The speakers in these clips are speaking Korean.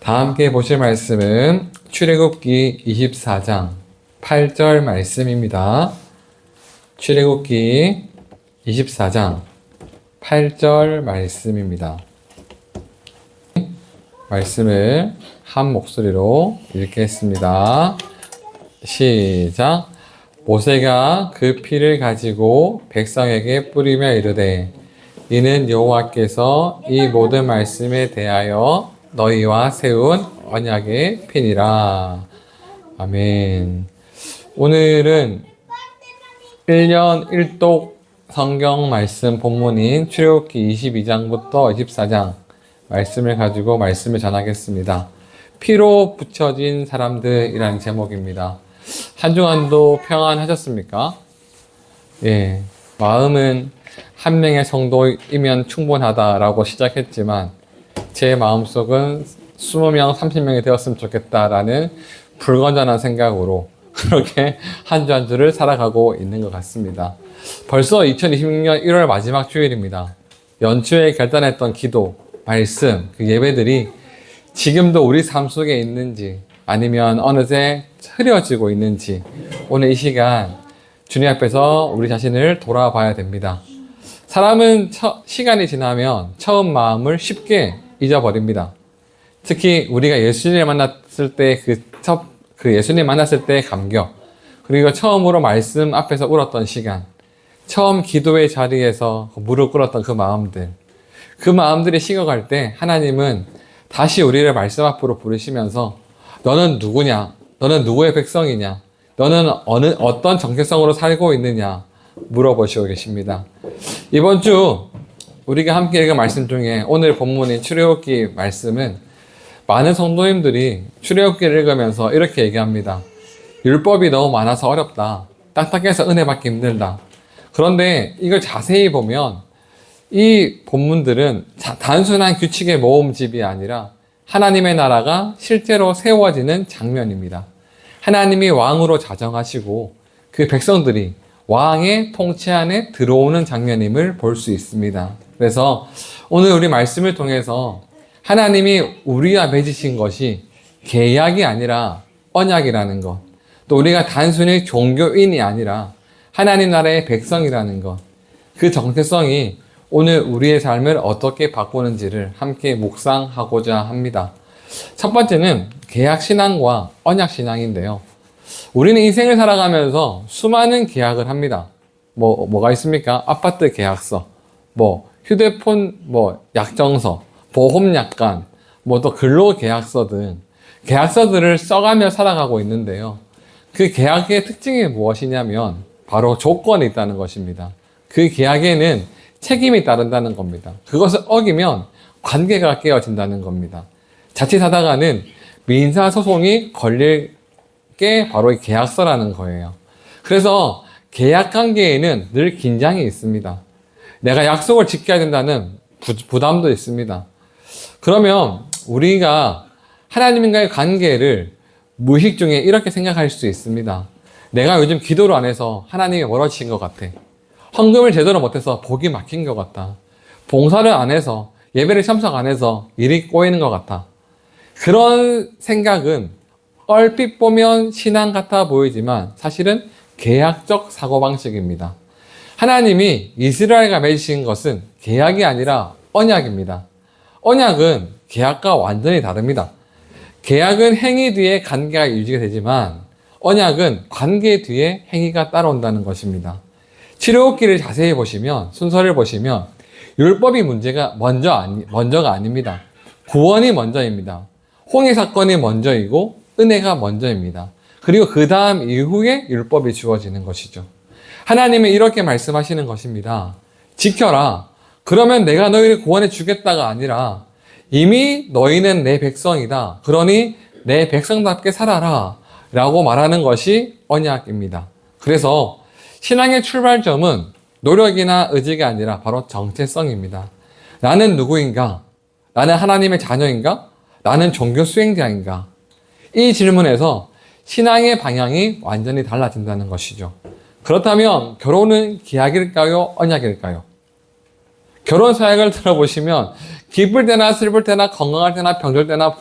다 함께 보실 말씀은 출애굽기 24장 8절 말씀입니다. 출애굽기 24장 8절 말씀입니다. 말씀을 한 목소리로 읽겠습니다. 시작. 모세가 그 피를 가지고 백성에게 뿌리며 이르되 이는 여호와께서 이 모든 말씀에 대하여 너희와 세운 언약의 피니라. 아멘. 오늘은 1년 1독 성경 말씀 본문인 출애굽기 22장부터 24장 말씀을 가지고 말씀을 전하겠습니다. 피로 붙여진 사람들이라는 제목입니다. 한 주간도 평안하셨습니까? 예, 마음은 한 명의 성도이면 충분하다라고 시작했지만 제 마음속은 20명, 30명이 되었으면 좋겠다라는 불건전한 생각으로 그렇게 한 주 한 주를 살아가고 있는 것 같습니다. 벌써 2026년 1월 마지막 주일입니다. 연초에 결단했던 기도, 말씀, 그 예배들이 지금도 우리 삶 속에 있는지 아니면 어느새 흐려지고 있는지 오늘 이 시간 주님 앞에서 우리 자신을 돌아봐야 됩니다. 사람은 시간이 지나면 처음 마음을 쉽게 잊어버립니다. 특히 우리가 예수님을 만났을 때 그 예수님 만났을 때의 감격, 그리고 처음으로 말씀 앞에서 울었던 시간, 처음 기도의 자리에서 무릎 꿇었던 그 마음들이 식어갈 때 하나님은 다시 우리를 말씀 앞으로 부르시면서 너는 누구냐? 너는 누구의 백성이냐? 너는 어떤 정체성으로 살고 있느냐? 물어보시고 계십니다. 이번 주 우리가 함께 읽은 말씀 중에 오늘 본문인 출애굽기 말씀은 많은 성도님들이 출애굽기를 읽으면서 이렇게 얘기합니다. 율법이 너무 많아서 어렵다. 딱딱해서 은혜 받기 힘들다. 그런데 이걸 자세히 보면 이 본문들은 단순한 규칙의 모음집이 아니라 하나님의 나라가 실제로 세워지는 장면입니다. 하나님이 왕으로 자정하시고 그 백성들이 왕의 통치 안에 들어오는 장면임을 볼 수 있습니다. 그래서 오늘 우리 말씀을 통해서 하나님이 우리와 맺으신 것이 계약이 아니라 언약이라는 것, 또 우리가 단순히 종교인이 아니라 하나님 나라의 백성이라는 것, 그 정체성이 오늘 우리의 삶을 어떻게 바꾸는지를 함께 묵상하고자 합니다. 첫 번째는 계약신앙과 언약신앙인데요. 우리는 인생을 살아가면서 수많은 계약을 합니다. 뭐가 있습니까? 아파트 계약서, 휴대폰, 약정서, 보험약관, 또 근로계약서 등 계약서들을 써가며 살아가고 있는데요. 그 계약의 특징이 무엇이냐면 바로 조건이 있다는 것입니다. 그 계약에는 책임이 따른다는 겁니다. 그것을 어기면 관계가 깨어진다는 겁니다. 자칫하다가는 민사소송이 걸릴 게 바로 이 계약서라는 거예요. 그래서 계약관계에는 늘 긴장이 있습니다. 내가 약속을 지켜야 된다는 부담도 있습니다. 그러면 우리가 하나님과의 관계를 무의식 중에 이렇게 생각할 수 있습니다. 내가 요즘 기도를 안 해서 하나님이 멀어지신 것 같아. 헌금을 제대로 못해서 복이 막힌 것 같다. 봉사를 안 해서, 예배를 참석 안 해서 일이 꼬이는 것 같아. 그런 생각은 얼핏 보면 신앙 같아 보이지만 사실은 계약적 사고방식입니다. 하나님이 이스라엘과 맺으신 것은 계약이 아니라 언약입니다. 언약은 계약과 완전히 다릅니다. 계약은 행위 뒤에 관계가 유지가 되지만 언약은 관계 뒤에 행위가 따라온다는 것입니다. 출애굽기를 자세히 보시면, 순서를 보시면 율법이 먼저가 아닙니다. 구원이 먼저입니다. 홍해 사건이 먼저이고 은혜가 먼저입니다. 그리고 그 다음 이후에 율법이 주어지는 것이죠. 하나님은 이렇게 말씀하시는 것입니다. 지켜라. 그러면 내가 너희를 구원해 주겠다가 아니라 이미 너희는 내 백성이다. 그러니 내 백성답게 살아라. 라고 말하는 것이 언약입니다. 그래서 신앙의 출발점은 노력이나 의지가 아니라 바로 정체성입니다. 나는 누구인가? 나는 하나님의 자녀인가? 나는 종교 수행자인가? 이 질문에서 신앙의 방향이 완전히 달라진다는 것이죠. 그렇다면 결혼은 계약일까요? 언약일까요? 결혼 사역을 들어보시면 기쁠 때나 슬플 때나 건강할 때나 병들 때나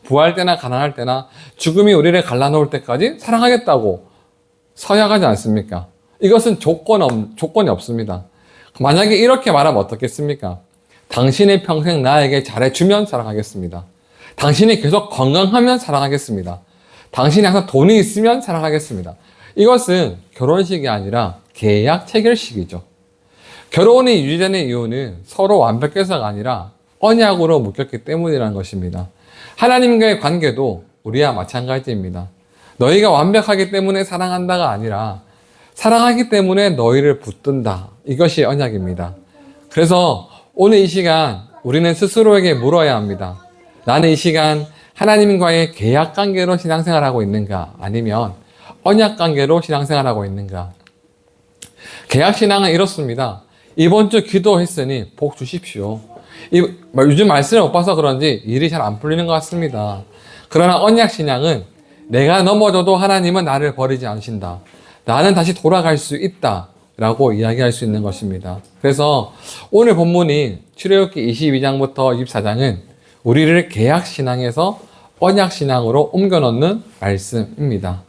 부할 때나 가난할 때나 죽음이 우리를 갈라놓을 때까지 사랑하겠다고 서약하지 않습니까? 이것은 조건이 없습니다. 만약에 이렇게 말하면 어떻겠습니까? 당신이 평생 나에게 잘해주면 사랑하겠습니다. 당신이 계속 건강하면 사랑하겠습니다. 당신이 항상 돈이 있으면 사랑하겠습니다. 이것은 결혼식이 아니라 계약 체결식이죠. 결혼이 유지되는 이유는 서로 완벽해서가 아니라 언약으로 묶였기 때문이라는 것입니다. 하나님과의 관계도 우리와 마찬가지입니다. 너희가 완벽하기 때문에 사랑한다가 아니라 사랑하기 때문에 너희를 붙든다. 이것이 언약입니다. 그래서 오늘 이 시간 우리는 스스로에게 물어야 합니다. 나는 이 시간 하나님과의 계약 관계로 신앙생활하고 있는가? 아니면 언약 관계로 신앙생활하고 있는가? 계약 신앙은 이렇습니다. 이번 주 기도했으니 복 주십시오. 요즘 말씀을 못 봐서 그런지 일이 잘 안 풀리는 것 같습니다. 그러나 언약 신앙은 내가 넘어져도 하나님은 나를 버리지 않으신다. 나는 다시 돌아갈 수 있다. 라고 이야기할 수 있는 것입니다. 그래서 오늘 본문인 출애굽기 22장부터 24장은 우리를 계약 신앙에서 언약 신앙으로 옮겨 놓는 말씀입니다.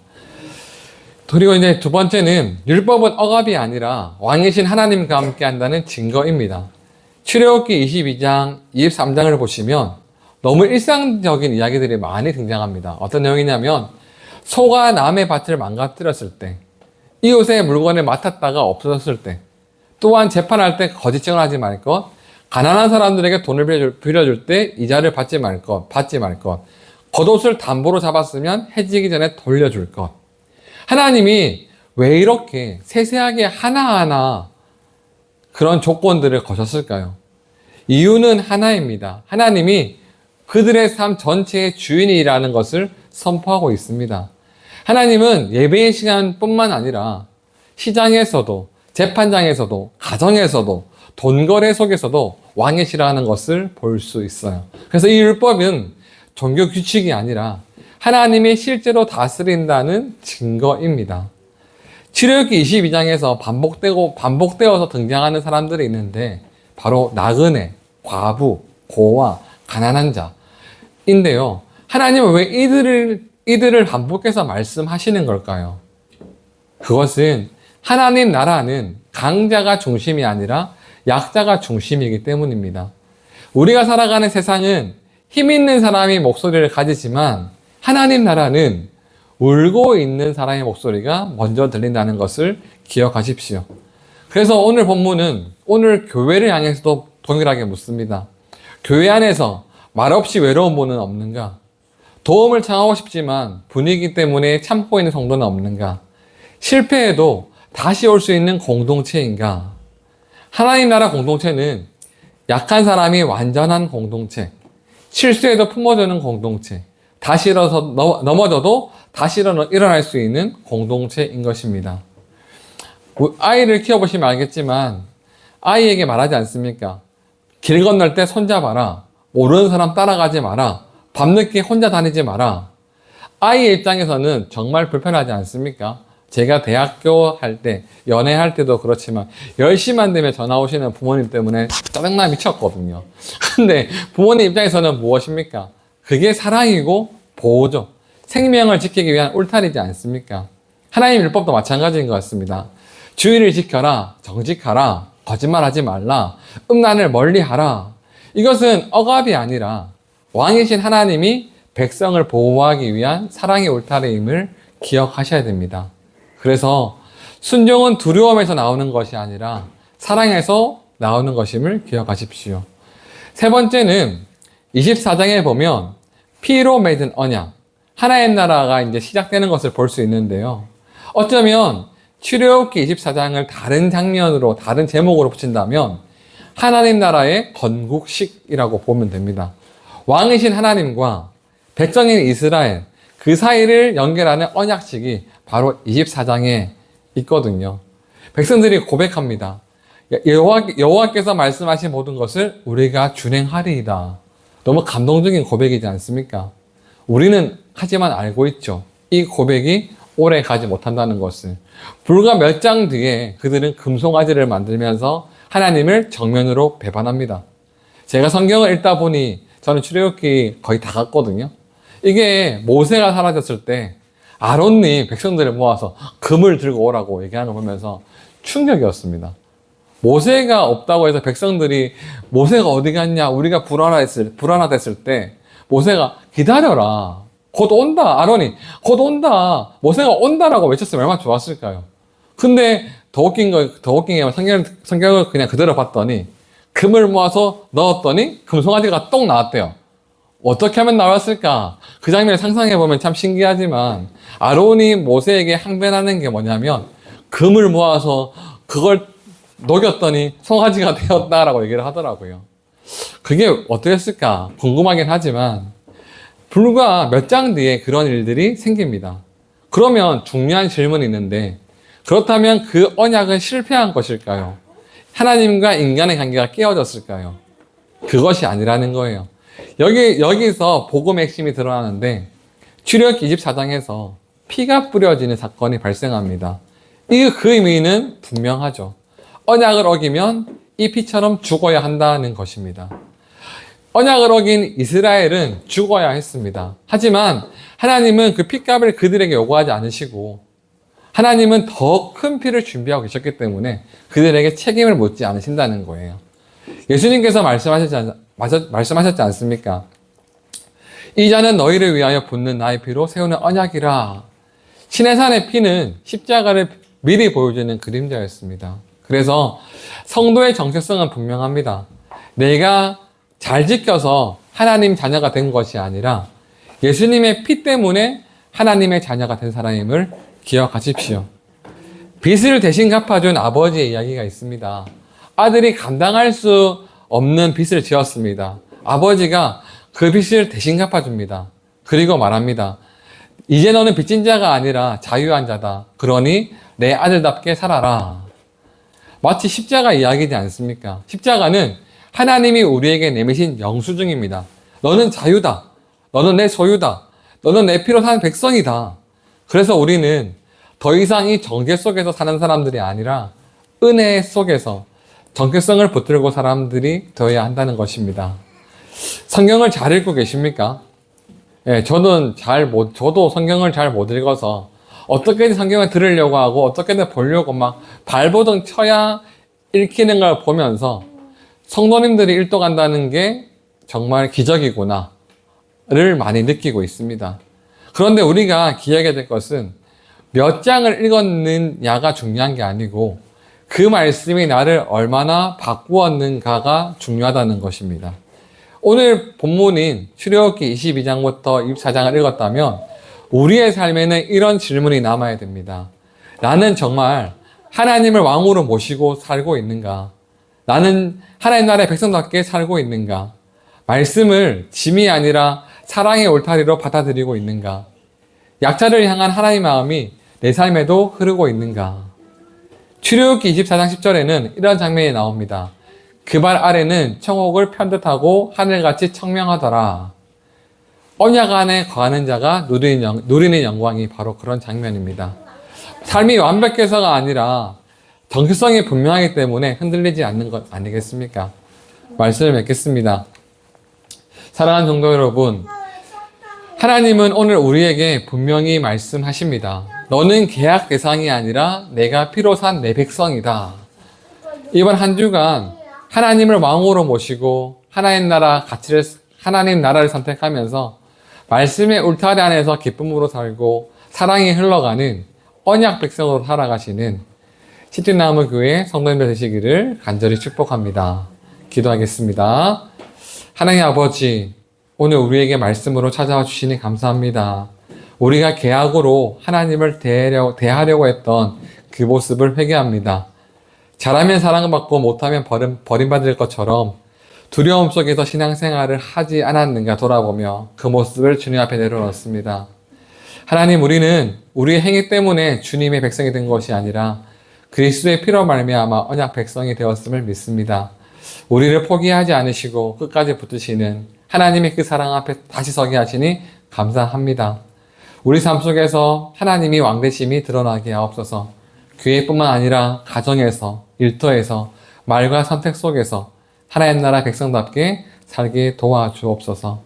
그리고 이제 두 번째는 율법은 억압이 아니라 왕이신 하나님과 함께 한다는 증거입니다. 출애굽기 22장, 23장을 보시면 너무 일상적인 이야기들이 많이 등장합니다. 어떤 내용이냐면 소가 남의 밭을 망가뜨렸을 때, 이웃의 물건을 맡았다가 없어졌을 때, 또한 재판할 때 거짓 증언하지 말 것, 가난한 사람들에게 돈을 빌려줄 때 이자를 받지 말 것, 겉옷을 담보로 잡았으면 해지기 전에 돌려줄 것. 하나님이 왜 이렇게 세세하게 하나하나 그런 조건들을 거셨을까요? 이유는 하나입니다. 하나님이 그들의 삶 전체의 주인이라는 것을 선포하고 있습니다. 하나님은 예배의 시간뿐만 아니라 시장에서도, 재판장에서도, 가정에서도, 돈거래 속에서도 왕이시라는 것을 볼 수 있어요. 그래서 이 율법은 종교 규칙이 아니라 하나님이 실제로 다스린다는 증거입니다. 출애굽기 22장에서 반복되어서 등장하는 사람들이 있는데 바로 나그네, 과부, 고아, 가난한 자인데요. 하나님은 왜 이들을 반복해서 말씀하시는 걸까요? 그것은 하나님 나라는 강자가 중심이 아니라 약자가 중심이기 때문입니다. 우리가 살아가는 세상은 힘 있는 사람이 목소리를 가지지만 하나님 나라는 울고 있는 사람의 목소리가 먼저 들린다는 것을 기억하십시오. 그래서 오늘 본문은 오늘 교회를 향해서도 동일하게 묻습니다. 교회 안에서 말없이 외로운 분은 없는가? 도움을 청하고 싶지만 분위기 때문에 참고 있는 성도는 없는가? 실패해도 다시 올 수 있는 공동체인가? 하나님 나라 공동체는 약한 사람이 완전한 공동체, 실수에도 품어주는 공동체, 다시 넘어져도 다시 일어날 수 있는 공동체인 것입니다. 아이를 키워보시면 알겠지만 아이에게 말하지 않습니까? 길 건널 때 손잡아라. 모르는 사람 따라가지 마라. 밤늦게 혼자 다니지 마라. 아이의 입장에서는 정말 불편하지 않습니까? 제가 대학교 할 때, 연애할 때도 그렇지만 10시만 되면 전화 오시는 부모님 때문에 짜증나 미쳤거든요. 근데 부모님 입장에서는 무엇입니까? 그게 사랑이고 보호죠. 생명을 지키기 위한 울타리지 않습니까? 하나님 율법도 마찬가지인 것 같습니다. 주의를 지켜라, 정직하라, 거짓말하지 말라, 음란을 멀리하라. 이것은 억압이 아니라 왕이신 하나님이 백성을 보호하기 위한 사랑의 울타리임을 기억하셔야 됩니다. 그래서 순종은 두려움에서 나오는 것이 아니라 사랑에서 나오는 것임을 기억하십시오. 세 번째는 24장에 보면 피로 맺은 언약, 하나님 나라가 이제 시작되는 것을 볼 수 있는데요. 어쩌면 출애굽기 24장을 다른 장면으로, 다른 제목으로 붙인다면 하나님 나라의 건국식이라고 보면 됩니다. 왕이신 하나님과 백성인 이스라엘, 그 사이를 연결하는 언약식이 바로 24장에 있거든요. 백성들이 고백합니다. 여호와께서 말씀하신 모든 것을 우리가 준행하리이다. 너무 감동적인 고백이지 않습니까? 우리는 하지만 알고 있죠. 이 고백이 오래 가지 못한다는 것을. 불과 몇 장 뒤에 그들은 금송아지를 만들면서 하나님을 정면으로 배반합니다. 제가 성경을 읽다 보니 저는 출애굽기 거의 다 갔거든요. 이게 모세가 사라졌을 때 아론님 백성들을 모아서 금을 들고 오라고 얘기하는 걸 보면서 충격이었습니다. 모세가 없다고 해서 백성들이 모세가 어디 갔냐, 우리가 불안하댔을 때 모세가 기다려라. 곧 온다. 아론이 곧 온다. 모세가 온다라고 외쳤으면 얼마나 좋았을까요? 근데 더 웃긴 게 성경을 그냥 그대로 봤더니 금을 모아서 넣었더니 금송아지가 똥 나왔대요. 어떻게 하면 나왔을까? 그 장면을 상상해보면 참 신기하지만 아론이 모세에게 항변하는 게 뭐냐면 금을 모아서 그걸 녹였더니 송아지가 되었다라고 얘기를 하더라고요. 그게 어떻게 했을까? 궁금하긴 하지만 불과 몇 장 뒤에 그런 일들이 생깁니다. 그러면 중요한 질문이 있는데 그렇다면 그 언약은 실패한 것일까요? 하나님과 인간의 관계가 깨어졌을까요? 그것이 아니라는 거예요. 여기서 복음의 핵심이 드러나는데 출애굽기 24장에서 피가 뿌려지는 사건이 발생합니다. 그 의미는 분명하죠. 언약을 어기면 이 피처럼 죽어야 한다는 것입니다. 언약을 어긴 이스라엘은 죽어야 했습니다. 하지만 하나님은 그 핏값을 그들에게 요구하지 않으시고 하나님은 더 큰 피를 준비하고 계셨기 때문에 그들에게 책임을 묻지 않으신다는 거예요. 예수님께서 말씀하셨지 않습니까? 이 자는 너희를 위하여 붓는 나의 피로 세우는 언약이라. 시내산의 피는 십자가를 미리 보여주는 그림자였습니다. 그래서 성도의 정체성은 분명합니다. 내가 잘 지켜서 하나님 자녀가 된 것이 아니라 예수님의 피 때문에 하나님의 자녀가 된 사람임을 기억하십시오. 빚을 대신 갚아준 아버지의 이야기가 있습니다. 아들이 감당할 수 없는 빚을 지었습니다. 아버지가 그 빚을 대신 갚아줍니다. 그리고 말합니다. 이제 너는 빚진 자가 아니라 자유한 자다. 그러니 내 아들답게 살아라. 마치 십자가 이야기지 않습니까? 십자가는 하나님이 우리에게 내미신 영수증입니다. 너는 자유다. 너는 내 소유다. 너는 내 피로 산 백성이다. 그래서 우리는 더 이상 이 정죄 속에서 사는 사람들이 아니라 은혜 속에서 정체성을 붙들고 사람들이 되어야 한다는 것입니다. 성경을 잘 읽고 계십니까? 예, 저도 성경을 잘 못 읽어서 어떻게든 성경을 들으려고 하고 어떻게든 보려고 막 발버둥 쳐야 읽히는 걸 보면서 성도님들이 일독한다는 게 정말 기적이구나를 많이 느끼고 있습니다. 그런데 우리가 기억해야 될 것은 몇 장을 읽었느냐가 중요한 게 아니고 그 말씀이 나를 얼마나 바꾸었는가가 중요하다는 것입니다. 오늘 본문인 출애굽기 22장부터 24장을 읽었다면 우리의 삶에는 이런 질문이 남아야 됩니다. 나는 정말 하나님을 왕으로 모시고 살고 있는가? 나는 하나님 나라의 백성답게 살고 있는가? 말씀을 짐이 아니라 사랑의 울타리로 받아들이고 있는가? 약자를 향한 하나님의 마음이 내 삶에도 흐르고 있는가? 출애굽기 24장 10절에는 이런 장면이 나옵니다. 그 발 아래는 청옥을 편듯하고 하늘같이 청명하더라. 언약 안에 거하는 자가 누리는 영광이 바로 그런 장면입니다. 삶이 완벽해서가 아니라 정체성이 분명하기 때문에 흔들리지 않는 것 아니겠습니까? 말씀을 맺겠습니다. 사랑하는 성도 여러분, 하나님은 오늘 우리에게 분명히 말씀하십니다. 너는 계약 대상이 아니라 내가 피로 산 내 백성이다. 이번 한 주간 하나님을 왕으로 모시고 하나님 나라를 선택하면서 말씀의 울타리 안에서 기쁨으로 살고 사랑이 흘러가는 언약 백성으로 살아가시는 시티나무 교회 성도님들 되시기를 간절히 축복합니다. 기도하겠습니다. 하나님 아버지, 오늘 우리에게 말씀으로 찾아와 주시니 감사합니다. 우리가 계약으로 하나님을 대하려고 했던 그 모습을 회개합니다. 잘하면 사랑받고 못하면 버림받을 것처럼 두려움 속에서 신앙생활을 하지 않았는가 돌아보며 그 모습을 주님 앞에 내려놓습니다. 하나님, 우리는 우리의 행위 때문에 주님의 백성이 된 것이 아니라 그리스도의 피로 말미암아 언약 백성이 되었음을 믿습니다. 우리를 포기하지 않으시고 끝까지 붙드시는 하나님의 그 사랑 앞에 다시 서게 하시니 감사합니다. 우리 삶 속에서 하나님이 왕되심이 드러나게 하옵소서. 교회뿐만 아니라 가정에서, 일터에서, 말과 선택 속에서 하나님 나라 백성답게 살게 도와주옵소서.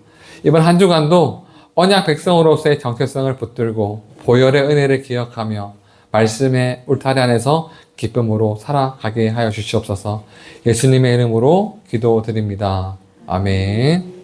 이번 한 주간도 언약 백성으로서의 정체성을 붙들고 보혈의 은혜를 기억하며 말씀의 울타리 안에서 기쁨으로 살아가게 하여 주시옵소서. 예수님의 이름으로 기도드립니다. 아멘.